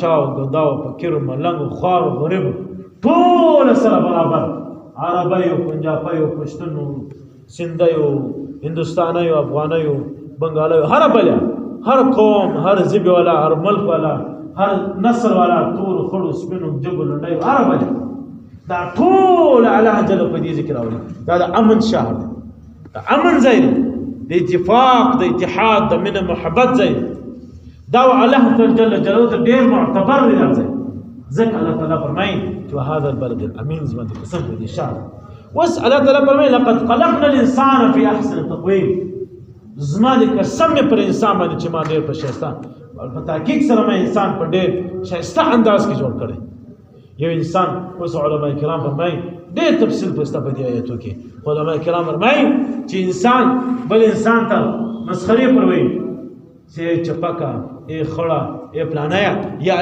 چاو ګداو فقیر ملنګ خوار غریب ټول سره برابر عربیو پنجابیو پښتنو سندیو هندوستانیو افغانیو بنگالیو هر بلیا هر قوم هر ژبې والا هر ملک والا هر نسل والا تور خړو سپینو جګو لنډیو هر بلیا دا ټول الله جل په دې ذکر راوړي دا د امن شهر دی د امن ځای دی د اتفاق د اتحاد د مینه محبت ځای دا الله جل جلاله ډېر معتبر دی دا ځای ځکه الله تعالی فرمایي چې هذا البلد الامين زما د قسم په دې شهر اوس الله تعالی فرمایي لقد خلقنا الانسان في احسن تقويم زما د قسم پر انسان باندې چې ما ډېر په ښایسته په تحقیق سره ما انسان په ډېر ښایسته انداز کې جوړ کړی یو انسان اوس علماء کرام فرمایي ډېر تفصیل پسته په دې آیتو کې علماء کرام فرمایي چې انسان بل انسان ته مسخرې پر وایي چې چپکه ای خړه ای پلانایا یا